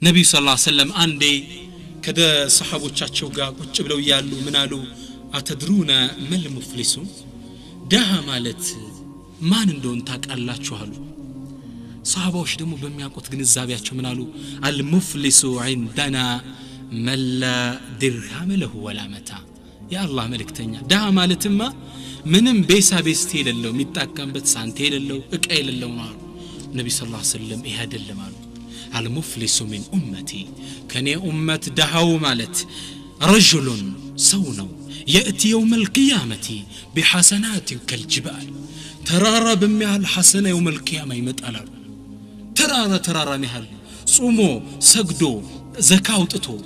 ነብዩ ሰለላሁ ዐለይሂ ወሰለም አንዴ ከደ ሰሃቦቻቸው ጋር ቁጭ ብለው ያሉ ምን አሉ አተድሩና መል ሙፍሊሱ ደሃ ማለት ማን እንደሆነ ታውቃላችሁ አሉ ሰሃባዎች ደግሞ በሚያውቁት ግንዛቤያቸው ምን አሉ አልሙፍሊሱ عندنا من لا درهم له ولا متاع ያ አላህ መልእክተኛ ደሃ ማለትማ ምንም ቤሳቤስት የሌለው የሚጣቀምበት ሳንቲም የሌለው እቃ የሌለው ነው አሉ ነብዩ ሰለላሁ ዐለይሂ ወሰለም ይሄ አይደለም አሉ المفلس من أمتي كان أمة دهو مالت رجل سونو يأتي يوم القيامة بحسنات كالجبال ترارى بميال حسنة يوم القيامة يمتقلال ترارى مهال صومو سجدو زكاة تتو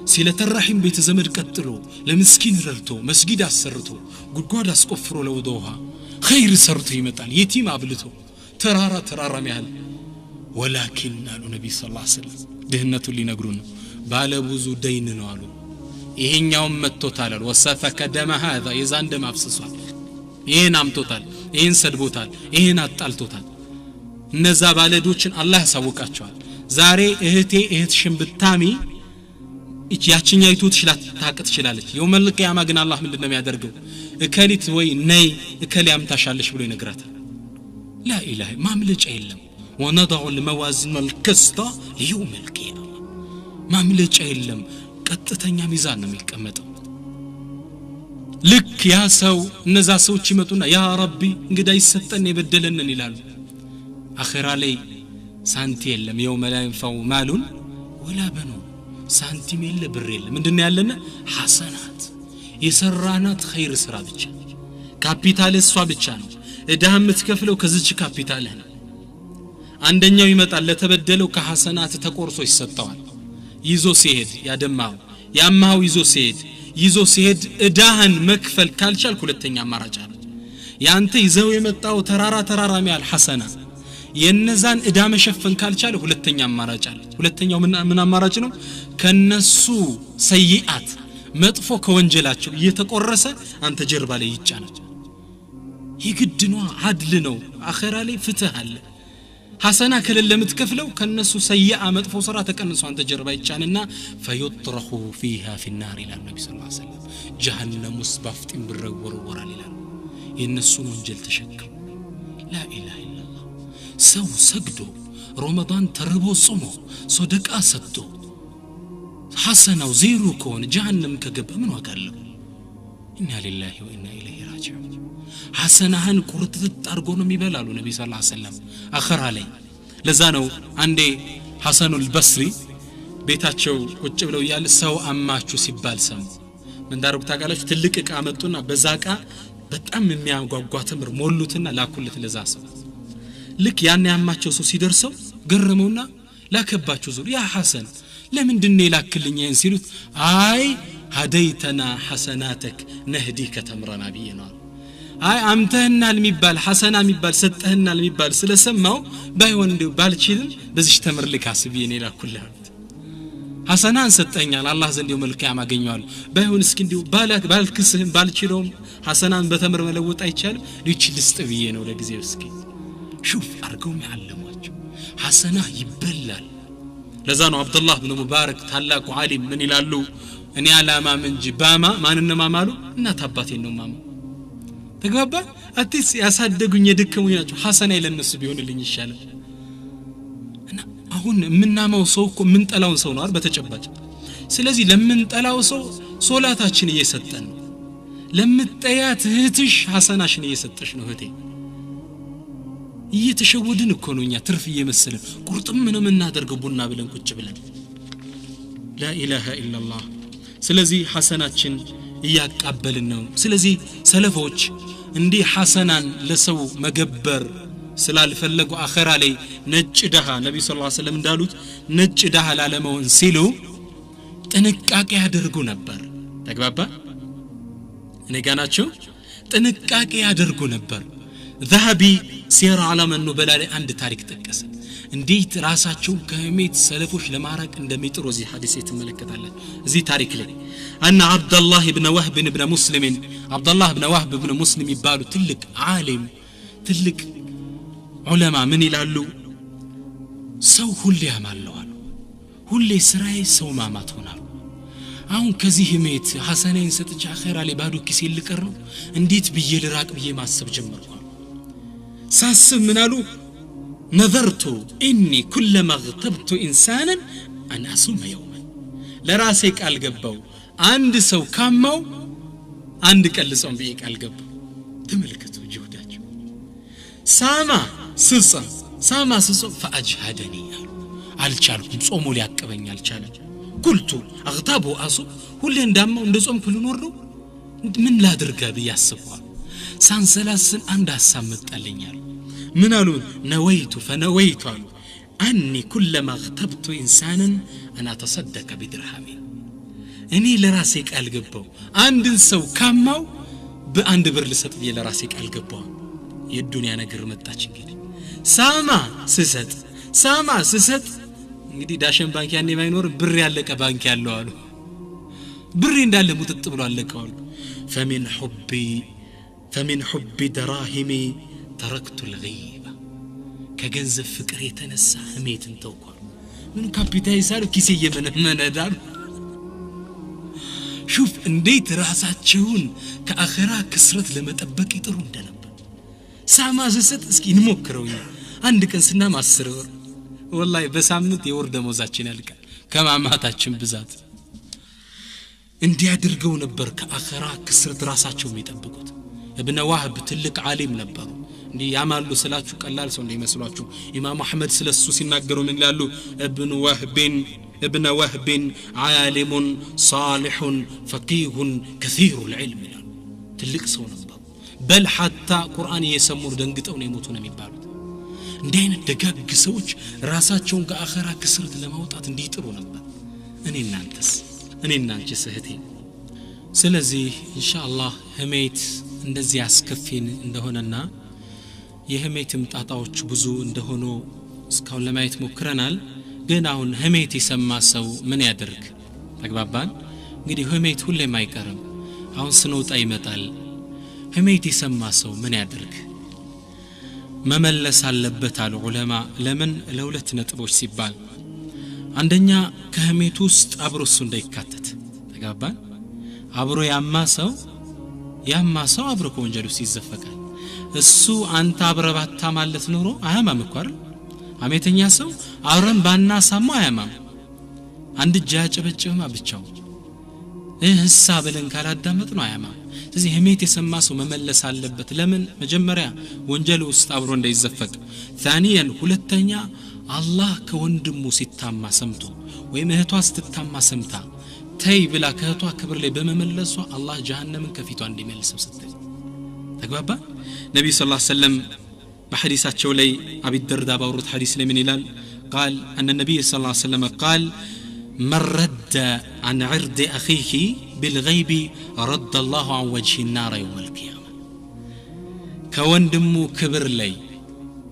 سيلة الرحم بيت زمر قتلو لمسكين رلتو مسجد أسرتو قد أسقفرو لودوها خير سرتو يمتقل يتيم أبلتو ترارى مهال ولكن قالوا النبي صلى الله عليه وسلم دهنته اللي نقرونه بالبوزو دين نالو ይሄኛው መጥቶታል ወሰፈከ ደማ هذا የዛን ደም አፍስሷል ይሄን አምጥቶታል ይሄን ሰድቦታል ይሄን አጣልቶታል እነዛ ባለዶችን አላህ ያሳውቃቸዋል ዛሬ እህትሽን ብታሚ ያቺኛይቱ ታቅ ትችላለች የውመል ቂያማ ግን አላህ ምንድነው የሚያደርገው እከሊት ወይ ነይ እከሊ ያምታሻለሽ ብሎ ይነግራታል لا اله ማምለጫ የለም ونضع الموازين القسط ليوم القيامة ማምለጫ የለም ቀጥተኛ ሚዛን ነው የሚቀመጠው ልክ ያ ሰው እነዛ ሰዎች ይመጡና ያ ረቢ እንግዳ ይሰጠን የበደለንን ይላሉ አኺራ ላይ ሳንቲ የለም የውመ ላ ينفع مال ولا بنون ሳንቲም የለ ብር የለ ምንድነው ያለና ሐሰናት የሰራናት ኸይር ስራ ብቻ ካፒታል እሷ ብቻ ነው እዳህ የምትከፍለው ከዚች ካፒታል ነው አንደኛው ይመጣል ለተበደለው ከሐሰናት ተቆርሶ ይሰጣዋል ይዞ ሲሄድ ያማው ይዞ ሲሄድ እዳህን መክፈል ካልቻልክ ሁለተኛ አማራጭ አለ ያንተ ይዘው የመጣው ተራራ ሚያል ሐሰና የነዛን እዳ መሸፈን ካልቻለ ሁለተኛ አማራጭ አለ ሁለተኛው ምን አማራጭ ነው ከነሱ ሰይአት መጥፎ ከወንጀላቸው እየተቆረሰ አንተ ጀርባ ላይ ይጫናል ይግድኗ አድል ነው አኺራ ላይ ፍትህ አለ ሐሰና ከለለ ለምትከፍለው ከነሱ ሰይአ መጥፎ ስራ ተቀንሶ አንተ ጀርባ ይጫንና فيطرح فيها في النار الى النبي صلى الله عليه وسلم جهنم مسبافطين ብረወረወራል ይላል የነሱን ወንጀል ተሸክም لا اله الا الله ሰው ሰግዶ ረመዳን ተርቦ ጾሞ ሶደቃ ሰጥቶ ሐሰናው ዜሮ ከሆነ جهنم ከገባ ምን ዋጋ አለው إنا لله وإنا إليه راجعون ሐሰናህን ቁርጥጥ አርጎ ነው የሚበላሉ ነብዩ ሰለላሁ ዐለይሂ ወሰለም አኺራ ላይ ለዛ ነው አንዴ ሐሰኑል በስሪ ቤታቸው ቁጭ ብለው ያለ ሰው አማቹ ሲባል ሰሙ ምን ዳርጉ ታቃላችሁ ትልቅ እቃ መጡና በዛቃ በጣም የሚያጓጓ ተምር ሞሉትና ላኩለት ለዛ ሰው ልክ ያን ያማቸው ሰው ሲደርሰው ገረመውና ላከባቸው ዙር ያ ሐሰን ለምንድነው ላክልኝ ይሄን ሲሉት አይ هديتنا حسناتك نهديك تمرنا بينا አይ አምተህናል የሚባል ሐሰና የሚባል ሰጠህናል የሚባል ስለሰማው ባይሆን እንደው ባልችልም በዚህ ተምር ልካስብ የኔ ላኩልህ ሐሰናን ሰጠኛል አላህ ዘንድ የውመል ቂያማ አገኘዋል ባይሆን እስኪ እንደው ባልክስህም ባልችለውም ሐሰናን በተምር መለወጥ አይቻልም ልስጥ ብዬ ነው ለጊዜው እስኪ ሹፍ አርገው ያለሟቸው ሐሰና ይበላል ለዛ ነው አብዱላህ ኢብኑ ሙባረክ ታላቁ ዓሊም ምን ይላሉ እኔ አላማም እንጂ ባማ ማንንም ማማሉ እናት አባቴን ነው ማማ ተግባባ አትስ ያሳደጉኝ የደከሙኝ ናቸው ሐሰና ይለነሱ ቢሆንልኝ ይሻላል እና አሁን ምናማው ሰው እኮ ምን ጠላው ሰው ነው አይደል በተጨባጭ ስለዚህ ለምን ጠላው ሰው ሶላታችን እየሰጠን ነው ለምትጠያት እህትሽ ሐሰናሽን እየሰጠሽ ነው እህቴ እየተሸወድን እኮ ነው እኛ ትርፍ እየመሰለን ቁርጥም ምንም እናደርገው ቡና ብለን ቁጭ ብለን لا اله الا الله ስለዚህ ሐሰናችን እያቃበልን ነው ስለዚህ ሰለፎች እንዲ ሐሰናን ለሰው መገበር ስላልፈለጉ አኺራ ላይ ነጭ ደሃ ነብዩ ሰለላሁ ዐለይሂ ወሰለም እንዳሉት ነጭ ደሃ ላለመሆን ሲሉ ጥንቃቄ ያደርጉ ነበር ተግባባ እኔ ጋናቸው ጥንቃቄ ያደርጉ ነበር ذهبي سير على من نبلا ላይ አንድ ታሪክ ጠቀሰ እንዴት ራሳቸው ከህሜት ሰለፎች ለማራቅ እንደሚጥሩ እዚህ ሐዲስ የተመለከታለን እዚህ ታሪክ ላይ أن عبد الله بن وهب بن مسلم عبد الله بن وهب بن مسلم ይባሉ ትልቅ ዓሊም ትልቅ ዑለማ ምን ይላሉ ሰው ሁሉ ያማለዋል ሁሌ ስራዬ ሰው ማማት ሆናል አሁን ከዚህ ህሜት ሐሰናይን ሰጥቼ አኺራ ላይ ባዶ ኪሴ ልቀር ነው እንዴት ብዬ ልራቅ ብዬ ማሰብ ጀመርኩ ሳስብ ምን አሉ نظرت اني كلما اغتبت انسانا انا اصوم يوما ለራሴ ቃል ገባው አንድ ሰው ካማው አንድ ቀን ልጾም ብዬ ቃል ገባው ተመልከቱ ጅሁዳቸው ሳማ ስጾም فاجهدني አልቻልኩም ጾሙ ሊያቀበኝ አልቻለም قلت اغتاب اصوم ሁሌ እንዳማው እንደጾም ኩሉ ኖር ነው ምን ላድርጋ በያስበው ሳንሰላስን አንድ ሐሳብ መጣልኛል من قالوا فنويت أني كلما اغتبت إنسانا أنا أتصدق بدرهمي أني لراسك ألقبو عند سو كامو بأند برلسات بي لراسك ألقبو يدوني أنا قرمتاش كده ساما سست እንግዲህ ዳሽን ባንክ ያኔ ባይኖር ብር ያለቀ ባንክ ያለው አሉ ብር እንዳለ ሙጥጥ ብሎ አለቀው فمن حب دراهمي تركت الغيبة كجنزف فكري تنسى هميت انتوقع من كابيتاي سالو كيسي من دار شوف انديت راسات شون كأخرا كسرت لما تبكي ترون دنب ساما زست اسكي نموكروي عندك انسنا مع السرور والله بس عمنت يورد موزاتشين لك كما ماتاتشن بزات اندي ادرقو نبر كأخرا كسرت راسات شون يتبكوت ابن واحد تلك عالم نبر እንዲ ያማሉ ስላችሁ ቀላል ሰው እንደሚመስሏችሁ ኢማም አህመድ ስለሱ ሲናገሩ ምን ይላሉ ابن وهب عالم صالح فقيه كثير العلم ትልቅ ሰው ነበር بل حتى ቁርአን እየሰሙ ደንግጠው ነው የሞቱ ነው የሚባሉት እንዴ አይነት ደጋግ ሰዎች ራሳቸውን ከአኺራ ክስርት ለማውጣት እንዲጥሩ ነበር እኔ እናንቺ ስህቴ ስለዚህ ኢንሻአላህ ህሜት እንደዚህ አስከፊን እንደሆነና የህሜትም ጣጣዎች ብዙ እንደሆኑ እስካሁን ለማየት ሞክረናል ግን አሁን ህሜት ይሰማ ሰው ምን ያደርግ ተግባባን እንግዲህ ህሜት ሁሌም አይቀርም አሁን ስንወጣ ይመጣል ህሜት ይሰማ ሰው ምን ያደርግ መመለስ አለበት አሉ ዑለማ ለምን ለሁለት ነጥቦች ሲባል አንደኛ ከህሜት ውስጥ አብሮሱ እንዳይካተት ተግባባን አብሮ ያማ ሰው አብሮ ከወንጀሉ ሲዘፈቃል እሱ አንተ አብረባታ ማለት ኑሮ አያማም እኮ አይደል አሜተኛ ሰው አብረን ባናሳማ አያማም አንድ ጃጨበጨማ ብቻው እህሳ ብለን ካላዳመጥ ነው አያማም ስለዚህ ህሜት የሰማ ሰው መመለስ አለበት ለምን መጀመሪያ ወንጀል ውስጥ አብሮ እንዳይዘፈቅ ثانيا ሁለተኛ አላህ ከወንድሙ ሲታማ ሰምቶ ወይ እህቷ ስትታማ ሰምታ ተይ ብላ ከእህቷ ክብር ላይ በመመለሷ አላህ ጀሃነምን ከፊቷ እንዲመልሰው ስትል ተግባባ ነብዩ ሰለላሁ ዐለይሂ ወሰለም በሐዲሳቸው ላይ አቢ ደርዳ ባወሩት ሐዲስ ላይ ምን ይላል قال ان النبي صلى الله عليه وسلم قال من رد عن عرض اخيه بالغيب رد الله عن وجه النار يوم القيامه ከወንድሙ ክብር ላይ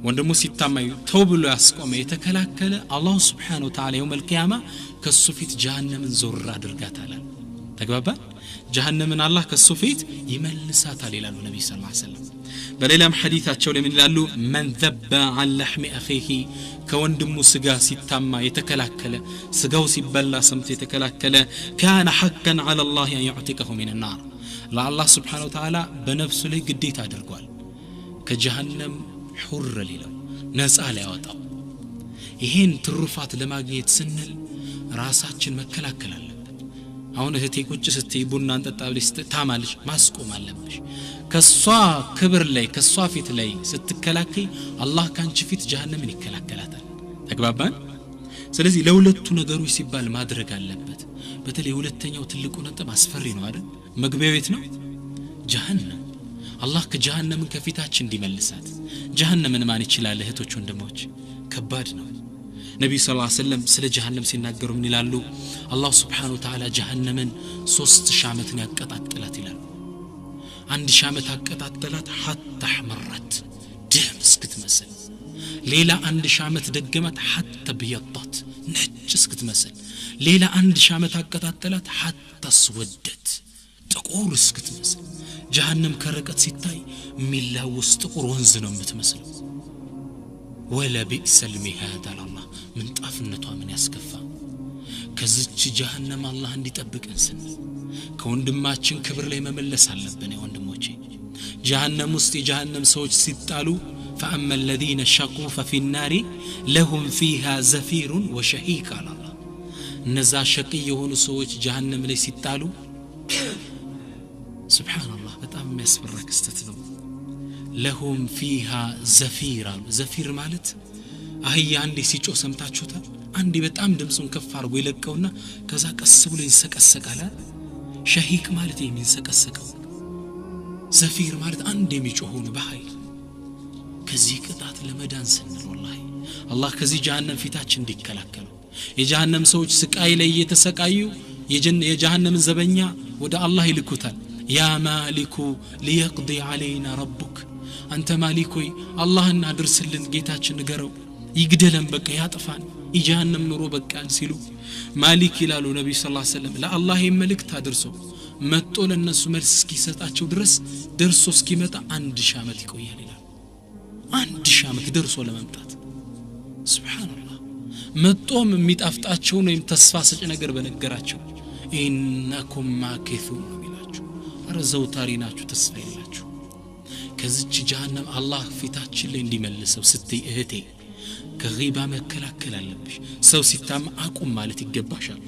ወንድሙ ሲታማይ ተውብሎ ያስቆመ የተከላከለ አላህ Subhanahu Wa Ta'ala يوم القيامه ከሱ ፊት ጀሃነምን ዞር አድርጋታል ተግባባ ጀሃነምን አላህ ከሱ ፊት ይመልሳታል ይላሉ ነብዩ ሰለላሁ ዐለይሂ ወሰለም በሌላም ሐዲታቸው ላይ ምን ይላሉ من ذب عن لحم اخيه ከወንድሙ ስጋ ሲታማ የተከላከለ ስጋው ሲበላ ሰምቶ የተከላከለ كان حقا على الله ان يعتقه من النار ለአላህ Subhanahu Wa Ta'ala በነፍሱ ላይ ግዴታ አድርጓል ከጀሃነም ሑር ሊለው ነፃ ሊያወጣው ይሄን ትሩፋት ለማግኘት ስንል ራሳችን መከላከል አለብን አሁን እህቴ ቁጭ ስትይ ቡና እንጠጣ ብለሽ ታማልሽ ማስቆም አለብሽ ከሷ ክብር ላይ ከሷ ፊት ላይ ስትከላከይ አላህ ካንቺ ፊት ጀሃነምን ይከላከላታል ተግባባን ስለዚህ ለሁለቱ ነገሮች ሲባል ማድረግ አለበት በተለይ ሁለተኛው ትልቁ ነጥብ አስፈሪ ነው አይደል መግቢያው የት ነው ጀሃነም አላህ ከጀሃነምን ከፊታችን እንዲመልሳት ጀሃነምን ማን ይችላል እህቶች ወንድሞች ከባድ ነው ነብዩ ሰለላሁ ዐለይሂ ወሰለም ስለ ጀሃነም ሲናገሩ ምን ይላሉ አላህ Subhanahu Wa Ta'ala ጀሃነምን 3000 ዓመትን ያቀጣጥላት ይላሉ 1000 ዓመት አቀጣጥላት hatta ahmarat ደም እስክትመስል ሌላ 1000 ዓመት ደገመት hatta biyaddat ነጭ እስክትመስል ሌላ 1000 ዓመት አቀጣጥላት hatta aswaddat ጥቁር እስክትመስል ጀሃነም ከርቀት ሲታይ ሚላውስ ጥቁር ወንዝ ነው የምትመስለው ولا بئس المهاد على الله من طافنتها من يسكفا ከዚች ጀሃነም አላህ እንዲጠብቀን ስንል ከወንድማችን ክብር ላይ መመለስ አለብን ወንድሞቼ ጀሃነም ውስጥ የጀሃነም ሰዎች ሲጣሉ فأما الذين شقوا ففي النار لهم فيها زفير وشهيق على الله እነዛ ሸቂ የሆኑ ሰዎች ጀሃነም ላይ ሲጣሉ ሱብሃንአላህ በጣም የሚያስፈራ ክስተት ነው لهم فيها زفير زفير ማለት አህያ አንዴ ሲጮህ ሰምታችሁታል አንዴ በጣም ድምጹን ከፍ አድርጎ ይለቀውና ከዛ ቀስ ብሎ ይንሰቀሰቃል ሸሂቅ ማለት የሚንሰቀሰቀው ዘፊር ማለት አንዴ የሚጮህ ነው በኃይል ከዚህ ቅጣት ለመዳን ስንል والله አላህ ከዚህ ጀሃነም ፊታችን እንዲከላከሉ የጀሃነም ሰዎች ስቃይ ላይ እየተሰቃዩ የጀሃነም ዘበኛ ወደ አላህ ይልኩታል ያ ማሊኩ ليقضي علينا ربك አንተ ማሊኮይ አላህን አድርስልን ጌታችን ንገረው ይግደለን በቃ ያጥፋን ይጀሃነም ኑሮ በቃን ሲሉ ማሊክ ይላሉ ነብዩ ሰለላሁ ዐለይሂ ወሰለም ለአላህ መልእክት አድርሶ መጥቶ ለነሱ መልስ እስኪሰጣቸው ድረስ ደርሶ እስኪመጣ 1000 ዓመት ይቆያል ይላል 1000 ዓመት ደርሶ ለመምጣት ሱብሃንአላህ መጥቶም የሚጣፍጣቸው ነው ተስፋ ሰጭ ነገር በነገራቸው ኢነኩም ማኪቱን ይላችሁ አረዘው ታሪናችሁ ተስፋ ይላችሁ ከዚች ጀሃነም አላህ ፊታችን ላይ እንዲመልሰው ስትይ እህቴ ከغيባ መከላከል አለብሽ ሰው ሲታም አቁም ማለት ይገባሻል